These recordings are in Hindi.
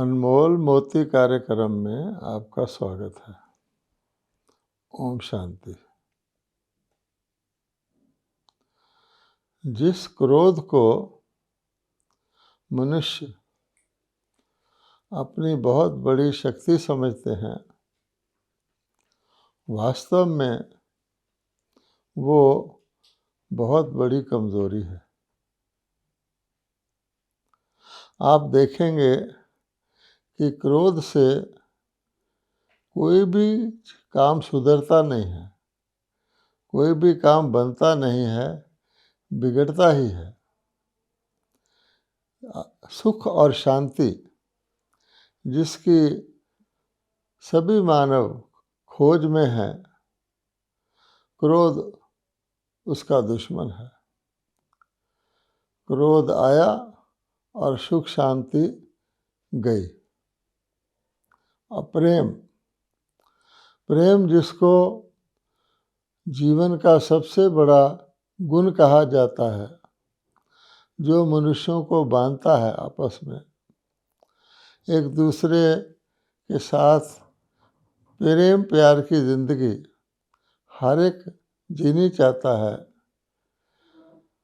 अनमोल मोती कार्यक्रम में आपका स्वागत है। ओम शांति। जिस क्रोध को मनुष्य अपनी बहुत बड़ी शक्ति समझते हैं, वास्तव में वो बहुत बड़ी कमजोरी है। आप देखेंगे कि क्रोध से कोई भी काम सुधरता नहीं है, कोई भी काम बनता नहीं है, बिगड़ता ही है। सुख और शांति जिसकी सभी मानव खोज में है, क्रोध उसका दुश्मन है। क्रोध आया और सुख शांति गई। और प्रेम जिसको जीवन का सबसे बड़ा गुण कहा जाता है, जो मनुष्यों को बांधता है आपस में, एक दूसरे के साथ प्रेम प्यार की जिंदगी हर एक जीनी चाहता है।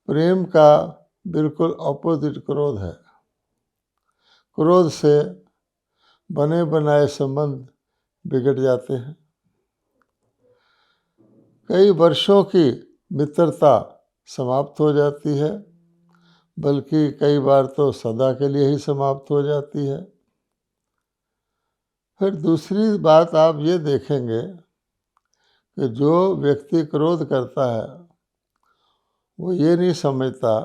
प्रेम का बिल्कुल ऑपोजिट क्रोध है। क्रोध से बने बनाए संबंध बिगड़ जाते हैं। कई वर्षों की मित्रता समाप्त हो जाती है, बल्कि कई बार तो सदा के लिए ही समाप्त हो जाती है। फिर दूसरी बात आप ये देखेंगे कि जो व्यक्ति क्रोध करता है वो ये नहीं समझता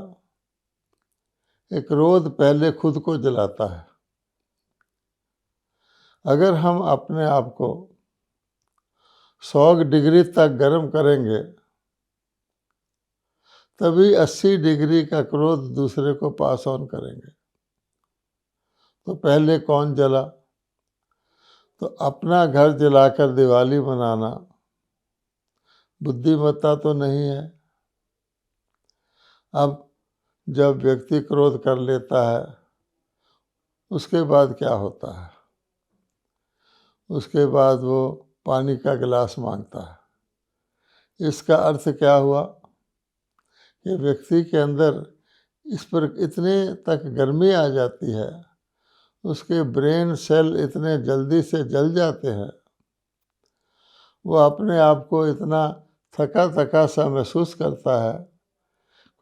कि क्रोध पहले खुद को जलाता है। अगर हम अपने आप को 100 डिग्री तक गर्म करेंगे, तभी 80 डिग्री का क्रोध दूसरे को पास ऑन करेंगे। तो पहले कौन जला? तो अपना घर जलाकर दिवाली मनाना बुद्धिमत्ता तो नहीं है। अब जब व्यक्ति क्रोध कर लेता है, उसके बाद क्या होता है? उसके बाद वो पानी का गिलास मांगता है। इसका अर्थ क्या हुआ कि व्यक्ति के अंदर इस पर इतने तक गर्मी आ जाती है, उसके ब्रेन सेल इतने जल्दी से जल जाते हैं, वो अपने आप को इतना थका थका सा महसूस करता है,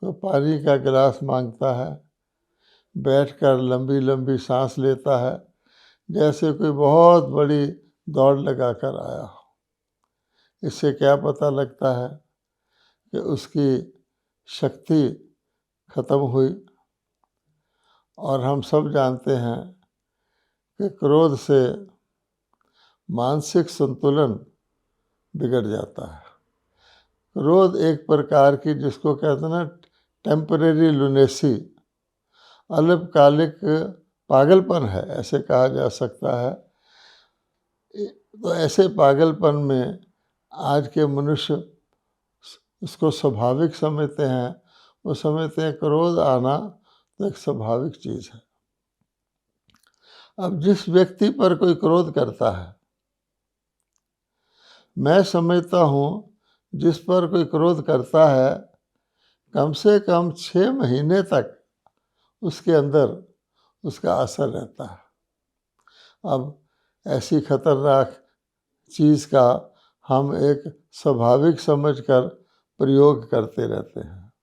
वो पानी का गिलास मांगता है, बैठकर लंबी लंबी सांस लेता है, जैसे कोई बहुत बड़ी दौड़ लगा कर आया हो। इससे क्या पता लगता है कि उसकी शक्ति खत्म हुई। और हम सब जानते हैं कि क्रोध से मानसिक संतुलन बिगड़ जाता है। क्रोध एक प्रकार की, जिसको कहते हैं ना, टेम्परेरी लुनेसी, अल्पकालिक पागलपन है, ऐसे कहा जा सकता है। तो ऐसे पागलपन में आज के मनुष्य उसको स्वाभाविक समझते हैं। वो समझते हैं क्रोध आना तो एक स्वाभाविक चीज़ है। अब जिस व्यक्ति पर कोई क्रोध करता है, मैं समझता हूँ जिस पर कोई क्रोध करता है, कम से कम 6 महीने तक उसके अंदर उसका असर रहता है। अब ऐसी खतरनाक चीज़ का हम एक स्वाभाविक समझकर प्रयोग करते रहते हैं।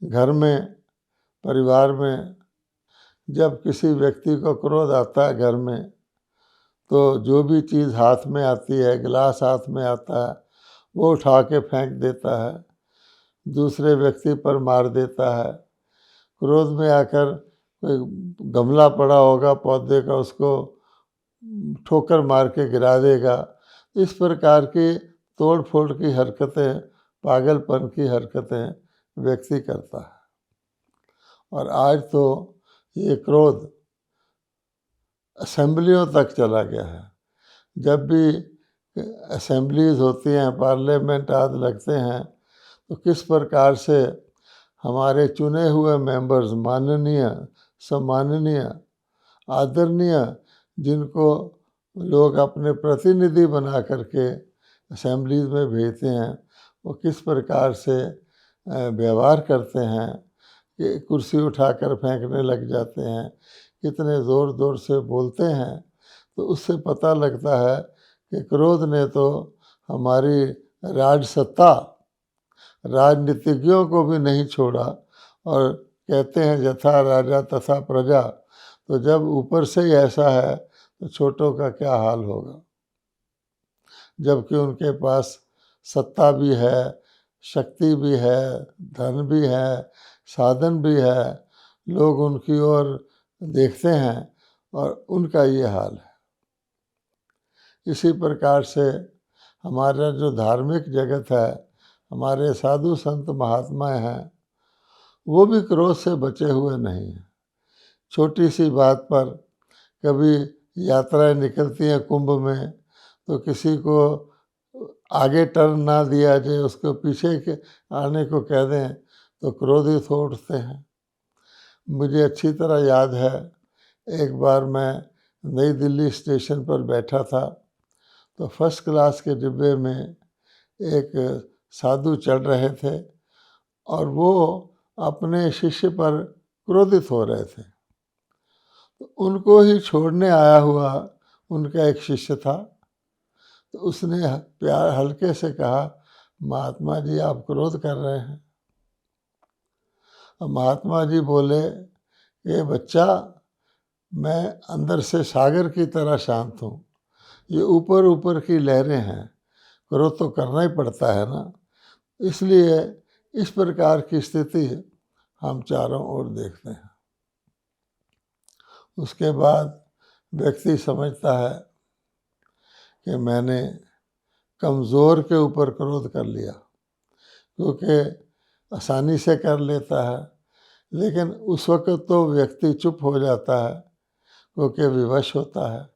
घर में, परिवार में जब किसी व्यक्ति को क्रोध आता है घर में, तो जो भी चीज़ हाथ में आती है, गिलास हाथ में आता है, वो उठा के फेंक देता है, दूसरे व्यक्ति पर मार देता है। क्रोध में आकर कोई गमला पड़ा होगा पौधे का, उसको ठोकर मार के गिरा देगा। इस प्रकार की तोड़ फोड़ की हरकतें, पागलपन की हरकतें व्यक्ति करता है। और आज तो ये क्रोध असेंबलियों तक चला गया है। जब भी असेंबलीज होती हैं, पार्लियामेंट आदि लगते हैं, तो किस प्रकार से हमारे चुने हुए मेंबर्स, माननीय सम्माननीय, आदरणीय जिनको लोग अपने प्रतिनिधि बना करके असेंबलीज में भेजते हैं, वो किस प्रकार से व्यवहार करते हैं कि कुर्सी उठाकर फेंकने लग जाते हैं, कितने ज़ोर ज़ोर से बोलते हैं, तो उससे पता लगता है कि क्रोध ने तो हमारी राजसत्ता, राजनीतिज्ञों को भी नहीं छोड़ा। और कहते हैं यथा राजा तथा प्रजा, तो जब ऊपर से ही ऐसा है तो छोटों का क्या हाल होगा। जबकि उनके पास सत्ता भी है, शक्ति भी है, धन भी है, साधन भी है, लोग उनकी ओर देखते हैं और उनका ये हाल है। इसी प्रकार से हमारा जो धार्मिक जगत है, हमारे साधु संत महात्मा हैं, वो भी क्रोध से बचे हुए नहीं हैं। छोटी सी बात पर कभी यात्राएं निकलती हैं कुंभ में, तो किसी को आगे टर्न ना दिया जाए, उसको पीछे के आने को कह दें तो क्रोधित हो उठते हैं। मुझे अच्छी तरह याद है, एक बार मैं नई दिल्ली स्टेशन पर बैठा था, तो फर्स्ट क्लास के डिब्बे में एक साधु चढ़ रहे थे और वो अपने शिष्य पर क्रोधित हो रहे थे। तो उनको ही छोड़ने आया हुआ उनका एक शिष्य था, तो उसने प्यार हल्के से कहा, महात्मा जी आप क्रोध कर रहे हैं। और महात्मा जी बोले, ये बच्चा, मैं अंदर से सागर की तरह शांत हूँ, ये ऊपर ऊपर की लहरें हैं, क्रोध तो करना ही पड़ता है ना। इसलिए इस प्रकार की स्थिति हम चारों ओर देखते हैं। उसके बाद व्यक्ति समझता है कि मैंने कमज़ोर के ऊपर क्रोध कर लिया, क्योंकि आसानी से कर लेता है, लेकिन उस वक़्त तो व्यक्ति चुप हो जाता है क्योंकि विवश होता है,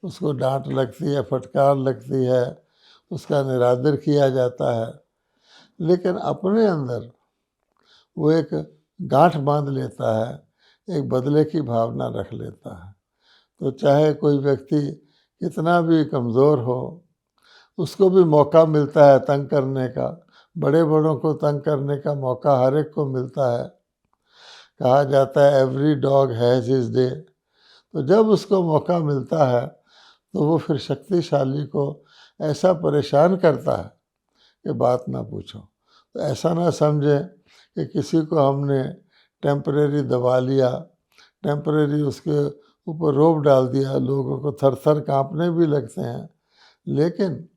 उसको डांट लगती है, फटकार लगती है, उसका निरादर किया जाता है, लेकिन अपने अंदर वो एक गांठ बांध लेता है, एक बदले की भावना रख लेता है। तो चाहे कोई व्यक्ति कितना भी कमज़ोर हो, उसको भी मौका मिलता है तंग करने का, बड़े बड़ों को तंग करने का मौका हर एक को मिलता है। कहा जाता है every dog has his day. तो जब उसको मौका मिलता है तो वो फिर शक्तिशाली को ऐसा परेशान करता है कि बात ना पूछो। तो ऐसा ना समझे कि किसी को हमने टेम्परेरी दबा लिया, टेम्परेरी उसके ऊपर रोब डाल दिया, लोगों को थर थर काँपने भी लगते हैं, लेकिन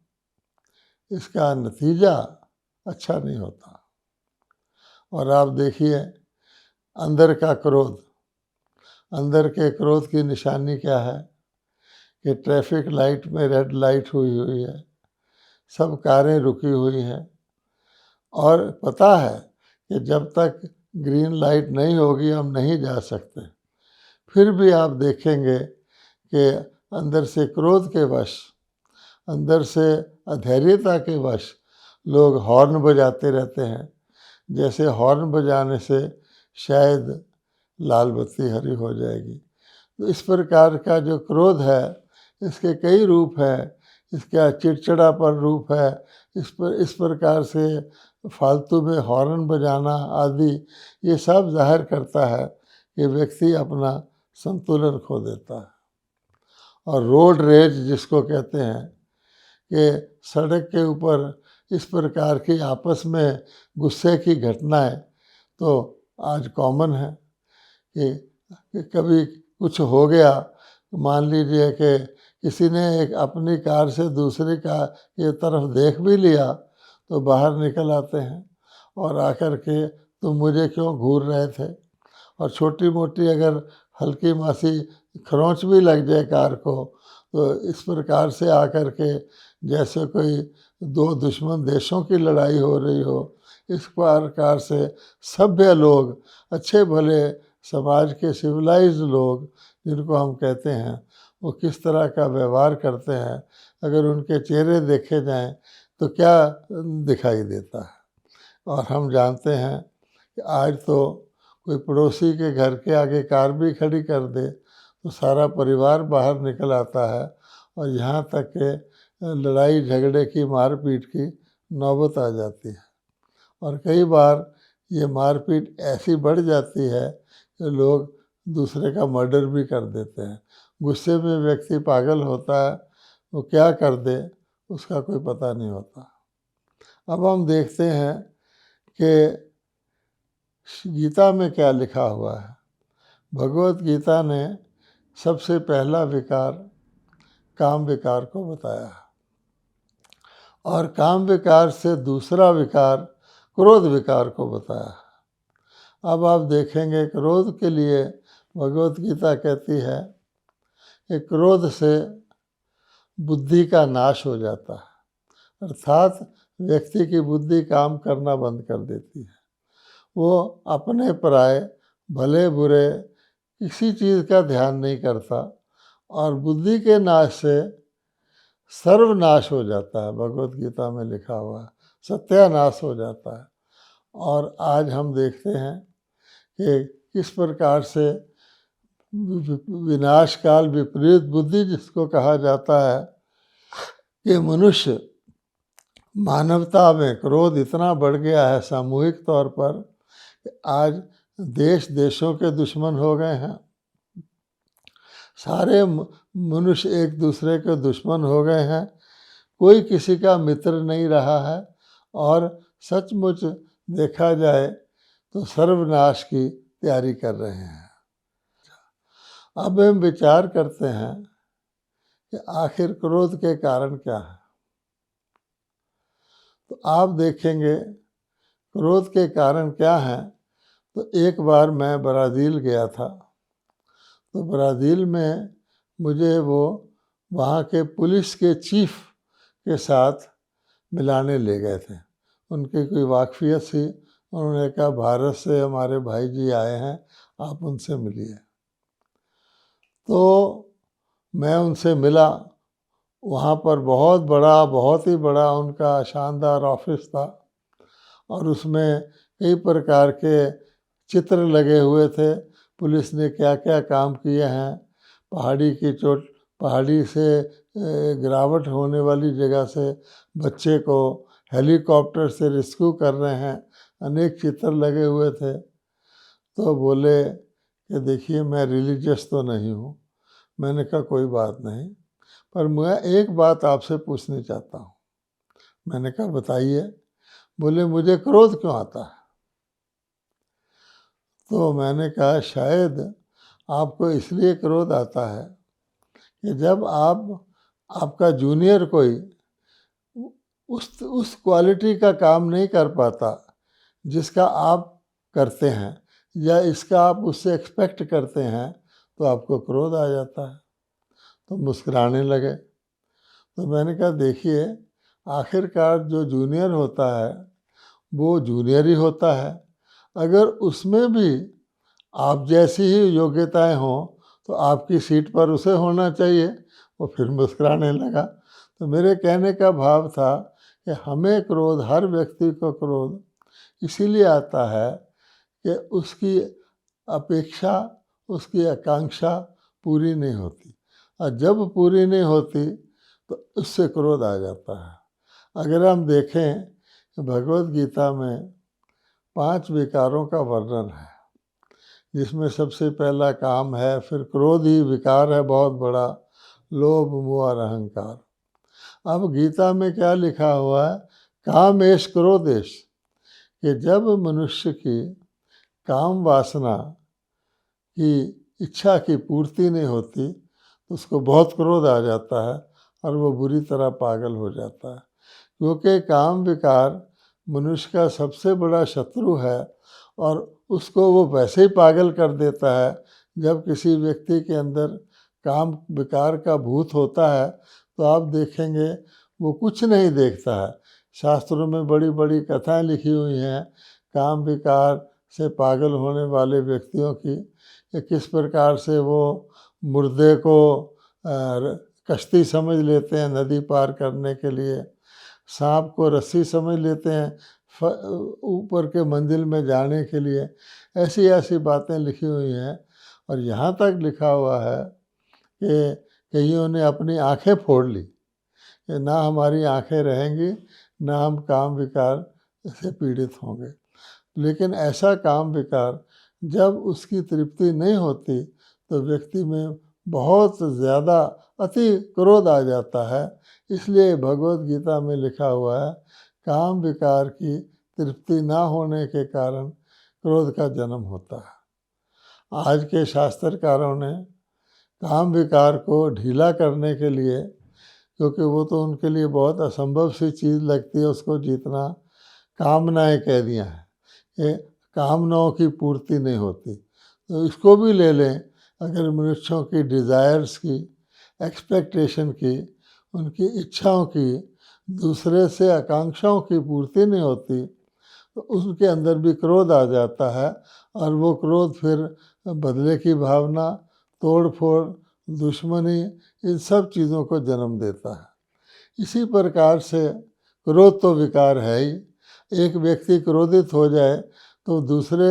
इसका नतीजा अच्छा नहीं होता। और आप देखिए अंदर का क्रोध, अंदर के क्रोध की निशानी क्या है कि ट्रैफिक लाइट में रेड लाइट हुई हुई है, सब कारें रुकी हुई हैं और पता है कि जब तक ग्रीन लाइट नहीं होगी हम नहीं जा सकते। फिर भी आप देखेंगे कि अंदर से क्रोध के वश, अंदर से अधैर्यता के वश लोग हॉर्न बजाते रहते हैं, जैसे हॉर्न बजाने से शायद लाल बत्ती हरी हो जाएगी। तो इस प्रकार का जो क्रोध है, इसके कई रूप हैं। इसका चिड़चिड़ापन रूप है, इस प्रकार से फालतू में हॉर्न बजाना आदि, ये सब जाहिर करता है कि व्यक्ति अपना संतुलन खो देता है। और रोड रेज जिसको कहते हैं कि सड़क के ऊपर इस प्रकार की आपस में गुस्से की घटनाएं तो आज कॉमन है कि कभी कुछ हो गया, मान लीजिए कि किसी ने एक अपनी कार से दूसरी कार की तरफ देख भी लिया, तो बाहर निकल आते हैं और आकर के तुम मुझे क्यों घूर रहे थे। और छोटी मोटी अगर हल्की मासी खरोंच भी लग जाए कार को, तो इस प्रकार से आकर के जैसे कोई दो दुश्मन देशों की लड़ाई हो रही हो, इस प्रकार से सभ्य लोग, अच्छे भले समाज के सिविलाइज्ड लोग जिनको हम कहते हैं, वो किस तरह का व्यवहार करते हैं, अगर उनके चेहरे देखे जाएं तो क्या दिखाई देता है। और हम जानते हैं कि आज तो कोई पड़ोसी के घर के आगे कार भी खड़ी कर दे तो सारा परिवार बाहर निकल आता है और यहाँ तक के लड़ाई झगड़े की मारपीट की नौबत आ जाती है। और कई बार ये मारपीट ऐसी बढ़ जाती है कि लोग दूसरे का मर्डर भी कर देते हैं। गुस्से में व्यक्ति पागल होता है, वो क्या कर दे उसका कोई पता नहीं होता। अब हम देखते हैं कि गीता में क्या लिखा हुआ है। भगवत गीता ने सबसे पहला विकार काम विकार को बताया और काम विकार से दूसरा विकार क्रोध विकार को बताया। अब आप देखेंगे क्रोध के लिए भगवत गीता कहती है कि क्रोध से बुद्धि का नाश हो जाता है, अर्थात व्यक्ति की बुद्धि काम करना बंद कर देती है। वो अपने पराये भले बुरे किसी चीज़ का ध्यान नहीं करता और बुद्धि के नाश से सर्वनाश हो जाता है। भगवत गीता में लिखा हुआ है सत्यानाश हो जाता है। और आज हम देखते हैं कि किस प्रकार से विनाश काल विपरीत बुद्धि जिसको कहा जाता है कि मनुष्य मानवता में क्रोध इतना बढ़ गया है सामूहिक तौर पर कि आज देश देशों के दुश्मन हो गए हैं। सारे मनुष्य एक दूसरे के दुश्मन हो गए हैं, कोई किसी का मित्र नहीं रहा है और सचमुच देखा जाए तो सर्वनाश की तैयारी कर रहे हैं। अब हम विचार करते हैं कि आखिर क्रोध के कारण क्या है। तो आप देखेंगे क्रोध के कारण क्या है। तो एक बार मैं ब्राज़ील गया था, तो ब्राज़ील में मुझे वो वहाँ के पुलिस के चीफ के साथ मिलाने ले गए थे। उनकी कोई वाकफियत थी, उन्होंने कहा भारत से हमारे भाई जी आए हैं, आप उनसे मिलिए। तो मैं उनसे मिला। वहाँ पर बहुत ही बड़ा उनका शानदार ऑफिस था और उसमें कई प्रकार के चित्र लगे हुए थे। पुलिस ने क्या क्या काम किए हैं, पहाड़ी से गिरावट होने वाली जगह से बच्चे को हेलीकॉप्टर से रेस्क्यू कर रहे हैं, अनेक चित्र लगे हुए थे। तो बोले कि देखिए मैं रिलीजियस तो नहीं हूँ। मैंने कहा कोई बात नहीं, पर मैं एक बात आपसे पूछनी चाहता हूँ। मैंने कहा बताइए। बोले मुझे क्रोध क्यों आता है। तो मैंने कहा शायद आपको इसलिए क्रोध आता है कि जब आपका जूनियर कोई उस क्वालिटी का काम नहीं कर पाता जिसका आप करते हैं या इसका आप उससे एक्सपेक्ट करते हैं, तो आपको क्रोध आ जाता है। तो मुस्कुराने लगे। तो मैंने कहा देखिए आखिरकार जो जूनियर होता है वो जूनियर ही होता है। अगर उसमें भी आप जैसी ही योग्यताएं हों तो आपकी सीट पर उसे होना चाहिए। वो फिर मुस्कुराने लगा। तो मेरे कहने का भाव था कि हमें क्रोध, हर व्यक्ति को क्रोध इसीलिए आता है कि उसकी अपेक्षा, उसकी आकांक्षा पूरी नहीं होती, और जब पूरी नहीं होती तो उससे क्रोध आ जाता है। अगर हम देखें कि भगवत गीता में 5 विकारों का वर्णन है, जिसमें सबसे पहला काम है, फिर क्रोध ही विकार है बहुत बड़ा, लोभ मोह और अहंकार। अब गीता में क्या लिखा हुआ है, कामेश क्रोधेश, कि जब मनुष्य की काम वासना की इच्छा की पूर्ति नहीं होती तो उसको बहुत क्रोध आ जाता है और वो बुरी तरह पागल हो जाता है। क्योंकि काम विकार मनुष्य का सबसे बड़ा शत्रु है और उसको वो वैसे ही पागल कर देता है। जब किसी व्यक्ति के अंदर काम विकार का भूत होता है तो आप देखेंगे वो कुछ नहीं देखता है। शास्त्रों में बड़ी बड़ी कथाएं लिखी हुई हैं काम विकार से पागल होने वाले व्यक्तियों की, कि किस प्रकार से वो मुर्दे को कश्ती समझ लेते हैं नदी पार करने के लिए, सांप को रस्सी समझ लेते हैं ऊपर के मंजिल में जाने के लिए। ऐसी ऐसी बातें लिखी हुई हैं। और यहाँ तक लिखा हुआ है कि कईयों ने अपनी आंखें फोड़ ली कि ना हमारी आंखें रहेंगी, ना हम काम विकार से पीड़ित होंगे। लेकिन ऐसा काम विकार जब उसकी तृप्ति नहीं होती तो व्यक्ति में बहुत ज़्यादा अति क्रोध आ जाता है। इसलिए भगवत गीता में लिखा हुआ है, काम विकार की तृप्ति ना होने के कारण क्रोध का जन्म होता है। आज के शास्त्रकारों ने काम विकार को ढीला करने के लिए, क्योंकि वो तो उनके लिए बहुत असंभव सी चीज़ लगती है उसको जीतना, कामनाएं कह दिया है कि कामनाओं की पूर्ति नहीं होती। तो इसको भी ले लें, अगर मनुष्यों की डिज़ायर्स की, एक्सपेक्टेशन की, उनकी इच्छाओं की, दूसरे से आकांक्षाओं की पूर्ति नहीं होती तो उनके अंदर भी क्रोध आ जाता है, और वो क्रोध फिर बदले की भावना, तोड़ फोड़, दुश्मनी, इन सब चीज़ों को जन्म देता है। इसी प्रकार से क्रोध तो विकार है ही। एक व्यक्ति क्रोधित हो जाए तो दूसरे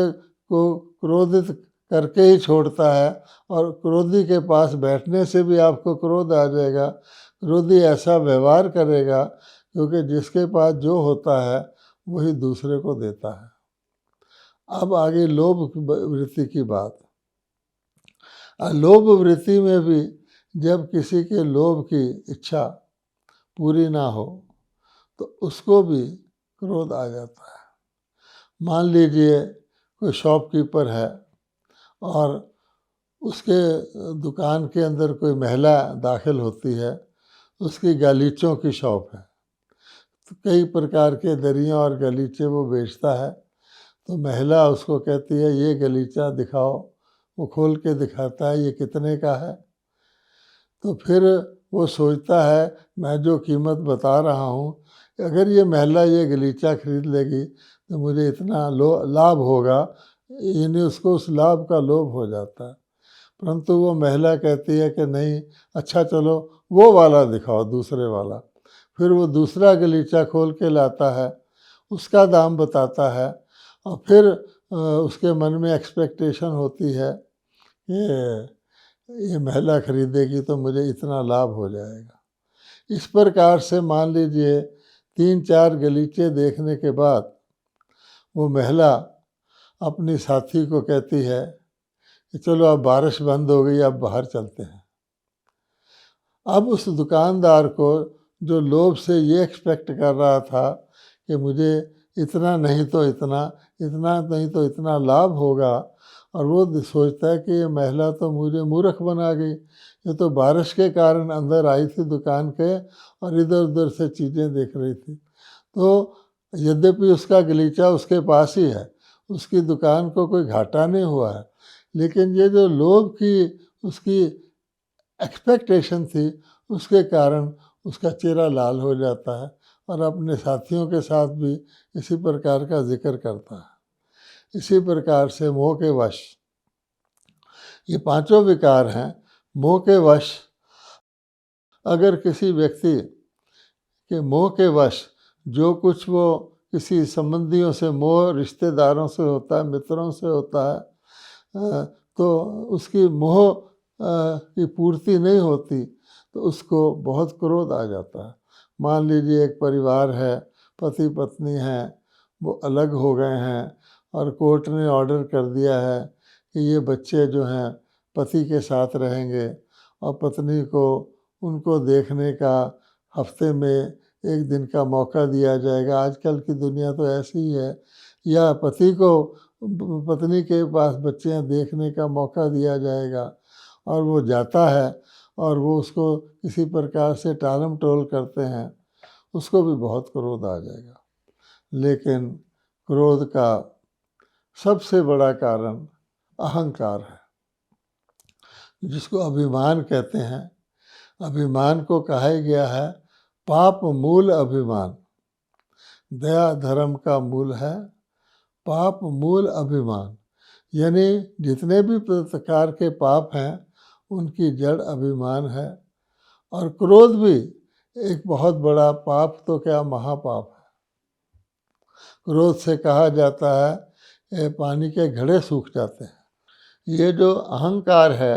को क्रोधित करके ही छोड़ता है, और क्रोधी के पास बैठने से भी आपको क्रोध आ जाएगा। क्रोधी ऐसा व्यवहार करेगा क्योंकि जिसके पास जो होता है वही दूसरे को देता है। अब आगे लोभ वृत्ति की बात। लोभ वृत्ति में भी जब किसी के लोभ की इच्छा पूरी ना हो तो उसको भी क्रोध आ जाता है। मान लीजिए कोई शॉपकीपर है और उसके दुकान के अंदर कोई महिला दाखिल होती है, उसकी गलीचों की शॉप है, तो कई प्रकार के दरियाँ और गलीचे वो बेचता है। तो महिला उसको कहती है ये गलीचा दिखाओ, वो खोल के दिखाता है, ये कितने का है। तो फिर वो सोचता है मैं जो कीमत बता रहा हूँ, अगर ये महिला ये गलीचा खरीद लेगी तो मुझे इतना लाभ होगा, यानी उसको उस लाभ का लोभ हो जाता है। परंतु वो महिला कहती है कि नहीं, अच्छा चलो वो वाला दिखाओ, दूसरे वाला। फिर वो दूसरा गलीचा खोल के लाता है, उसका दाम बताता है, और फिर उसके मन में एक्सपेक्टेशन होती है कि ये महिला खरीदेगी तो मुझे इतना लाभ हो जाएगा। इस प्रकार से मान लीजिए 3-4 गलीचे देखने के बाद वो महिला अपनी साथी को कहती है कि चलो अब बारिश बंद हो गई, अब बाहर चलते हैं। अब उस दुकानदार को जो लोभ से ये एक्सपेक्ट कर रहा था कि मुझे इतना नहीं तो इतना, इतना नहीं तो इतना लाभ होगा, और वो सोचता है कि ये महिला तो मुझे मूर्ख बना गई, ये तो बारिश के कारण अंदर आई थी दुकान के और इधर उधर से चीज़ें देख रही थी। तो यद्यपि उसका गलीचा उसके पास ही है, उसकी दुकान को कोई घाटा नहीं हुआ है, लेकिन ये जो लोभ की उसकी एक्सपेक्टेशन थी उसके कारण उसका चेहरा लाल हो जाता है, और अपने साथियों के साथ भी इसी प्रकार का जिक्र करता है। इसी प्रकार से मोह के वश, ये पांचों विकार हैं। मोह के वश, अगर किसी व्यक्ति के मोह के वश जो कुछ वो किसी संबंधियों से मोह, रिश्तेदारों से होता है, मित्रों से होता है, तो उसकी मोह की पूर्ति नहीं होती तो उसको बहुत क्रोध आ जाता है। मान लीजिए एक परिवार है, पति पत्नी हैं, वो अलग हो गए हैं और कोर्ट ने ऑर्डर कर दिया है कि ये बच्चे जो हैं पति के साथ रहेंगे, और पत्नी को उनको देखने का हफ्ते में एक दिन का मौका दिया जाएगा। आजकल की दुनिया तो ऐसी ही है, या पति को पत्नी के पास बच्चे देखने का मौका दिया जाएगा, और वो जाता है और वो उसको किसी प्रकार से टालम टोल करते हैं, उसको भी बहुत क्रोध आ जाएगा। लेकिन क्रोध का सबसे बड़ा कारण अहंकार है, जिसको अभिमान कहते हैं। अभिमान को कहा गया है पाप मूल अभिमान। दया धर्म का मूल है, पाप मूल अभिमान, यानी जितने भी प्रकार के पाप हैं उनकी जड़ अभिमान है। और क्रोध भी एक बहुत बड़ा पाप, तो क्या महापाप है। क्रोध से कहा जाता है पानी के घड़े सूख जाते हैं। ये जो अहंकार है,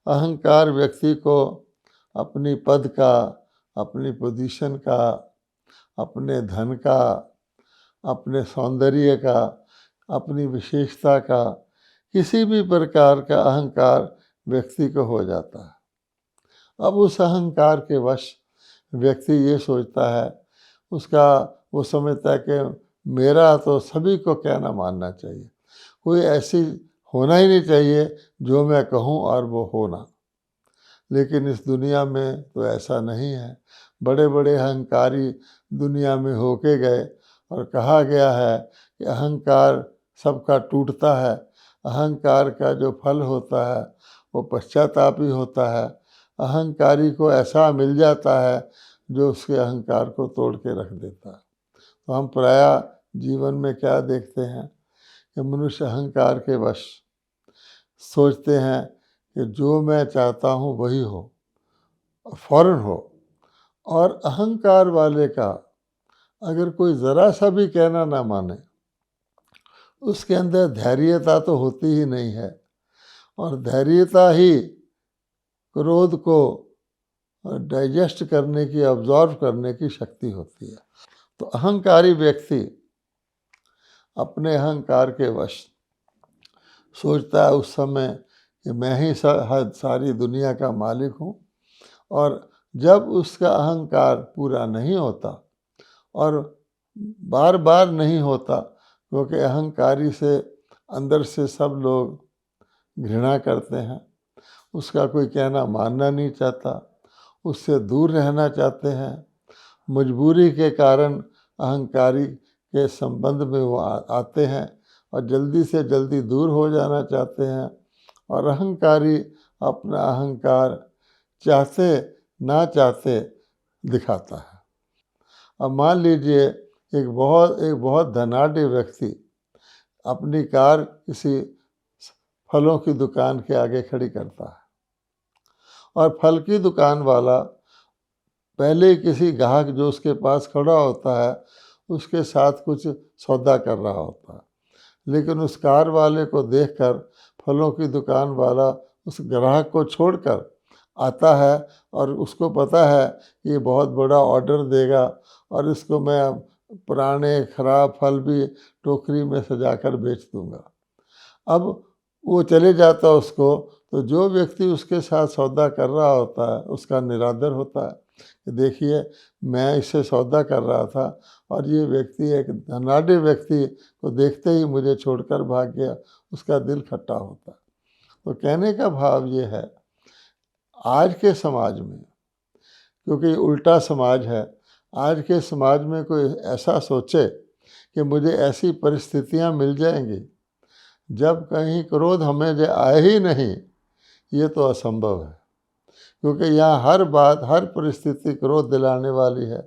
अहंकार व्यक्ति को अपनी पद का, अपनी पोजीशन का, अपने धन का, अपने सौंदर्य का, अपनी विशेषता का, किसी भी प्रकार का अहंकार व्यक्ति को हो जाता है। अब उस अहंकार के वश व्यक्ति ये सोचता है, उसका वो समझता है कि मेरा तो सभी को कहना मानना चाहिए, कोई ऐसी होना ही नहीं चाहिए जो मैं कहूँ और वो होना। लेकिन इस दुनिया में तो ऐसा नहीं है। बड़े बड़े अहंकारी दुनिया में होके गए और कहा गया है कि अहंकार सबका टूटता है। अहंकार का जो फल होता है वो पश्चाताप ही होता है। अहंकारी को ऐसा मिल जाता है जो उसके अहंकार को तोड़ के रख देता है। तो हम प्रायः जीवन में क्या देखते हैं कि मनुष्य अहंकार के वश सोचते हैं कि जो मैं चाहता हूँ वही हो, फौरन हो। और अहंकार वाले का अगर कोई ज़रा सा भी कहना ना माने, उसके अंदर धैर्यता तो होती ही नहीं है। और धैर्यता ही क्रोध को डाइजेस्ट करने की, ऑब्जॉर्व करने की शक्ति होती है। तो अहंकारी व्यक्ति अपने अहंकार के वश सोचता है उस समय कि मैं ही सारी दुनिया का मालिक हूँ। और जब उसका अहंकार पूरा नहीं होता, और बार बार नहीं होता, क्योंकि अहंकारी से अंदर से सब लोग घृणा करते हैं, उसका कोई कहना मानना नहीं चाहता, उससे दूर रहना चाहते हैं। मजबूरी के कारण अहंकारी के संबंध में वो आते हैं और जल्दी से जल्दी दूर हो जाना चाहते हैं। और अहंकारी अपना अहंकार चाहते ना चाहते दिखाता है। अब मान लीजिए एक बहुत धनाढ्य व्यक्ति अपनी कार किसी फलों की दुकान के आगे खड़ी करता है, और फल की दुकान वाला पहले किसी ग्राहक जो उसके पास खड़ा होता है उसके साथ कुछ सौदा कर रहा होता है। लेकिन उस कार वाले को देखकर फलों की दुकान वाला उस ग्राहक को छोड़कर आता है, और उसको पता है कि ये बहुत बड़ा ऑर्डर देगा और इसको मैं पुराने खराब फल भी टोकरी में सजाकर बेच दूंगा। अब वो चले जाता उसको, तो जो व्यक्ति उसके साथ सौदा कर रहा होता है उसका निरादर होता है कि देखिए मैं इससे सौदा कर रहा था और ये व्यक्ति, एक धनाढ्य व्यक्ति को देखते ही मुझे छोड़कर भाग गया, उसका दिल खट्टा होता है। तो कहने का भाव ये है, आज के समाज में, क्योंकि उल्टा समाज है, आज के समाज में कोई ऐसा सोचे कि मुझे ऐसी परिस्थितियां मिल जाएंगी जब कहीं क्रोध हमें जो आए ही नहीं, ये तो असंभव है। क्योंकि यहाँ हर बात, हर परिस्थिति क्रोध दिलाने वाली है।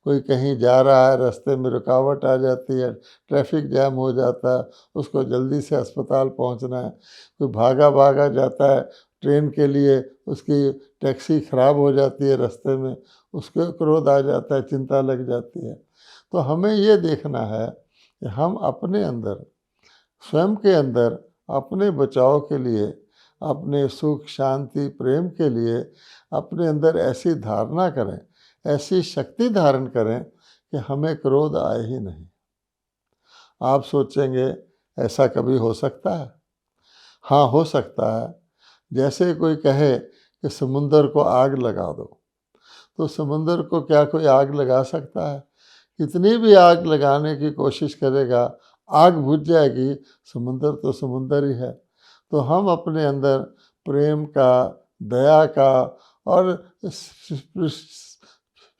कोई कहीं जा रहा है, रास्ते में रुकावट आ जाती है, ट्रैफिक जैम हो जाता है, उसको जल्दी से अस्पताल पहुँचना है। कोई भागा भागा जाता है ट्रेन के लिए, उसकी टैक्सी ख़राब हो जाती है रास्ते में, उसको क्रोध आ जाता है, चिंता लग जाती है। तो हमें ये देखना है कि हम अपने अंदर, स्वयं के अंदर, अपने बचाव के लिए, अपने सुख शांति प्रेम के लिए अपने अंदर ऐसी धारणा करें, ऐसी शक्ति धारण करें कि हमें क्रोध आए ही नहीं। आप सोचेंगे ऐसा कभी हो सकता है? हाँ, हो सकता है। जैसे कोई कहे कि समुंदर को आग लगा दो, तो समुंदर को क्या कोई आग लगा सकता है? कितनी भी आग लगाने की कोशिश करेगा, आग बुझ जाएगी, समुंदर तो समुंदर ही है। तो हम अपने अंदर प्रेम का, दया का और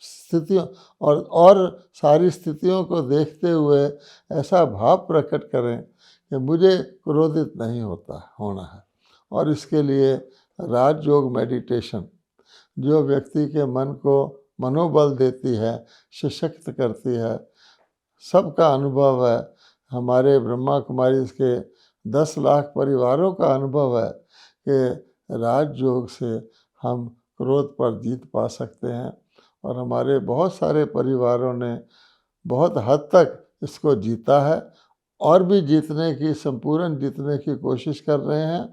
स्थितियों और सारी स्थितियों को देखते हुए ऐसा भाव प्रकट करें कि मुझे क्रोधित नहीं होना है। और इसके लिए राजयोग मेडिटेशन, जो व्यक्ति के मन को मनोबल देती है, सशक्त करती है, सबका अनुभव है। हमारे ब्रह्मा कुमारी के 10 लाख परिवारों का अनुभव है कि राजयोग से हम क्रोध पर जीत पा सकते हैं। और हमारे बहुत सारे परिवारों ने बहुत हद तक इसको जीता है और भी जीतने की, संपूर्ण जीतने की कोशिश कर रहे हैं।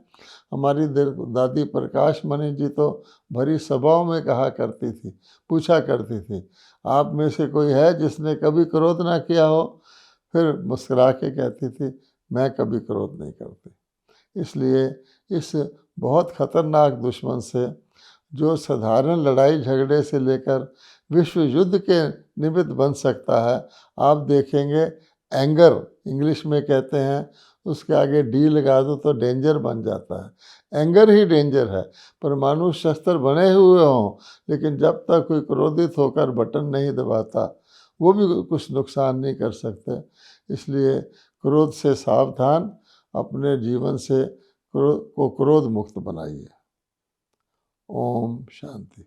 हमारी दादी प्रकाश मणि जी तो भरी सभाओं में कहा करती थी, पूछा करती थी, आप में से कोई है जिसने कभी क्रोध ना किया हो? फिर मुस्कुरा के कहती थी, मैं कभी क्रोध नहीं करती। इसलिए इस बहुत खतरनाक दुश्मन से, जो साधारण लड़ाई झगड़े से लेकर विश्व युद्ध के निमित्त बन सकता है, आप देखेंगे एंगर इंग्लिश में कहते हैं, उसके आगे डी लगा दो तो डेंजर बन जाता है। एंगर ही डेंजर है। परमाणु शस्त्र बने हुए हों, लेकिन जब तक कोई क्रोधित होकर बटन नहीं दबाता, वो भी कुछ नुकसान नहीं कर सकते। इसलिए क्रोध से सावधान, अपने जीवन से क्रोध मुक्त बनाइए। ओम शांति।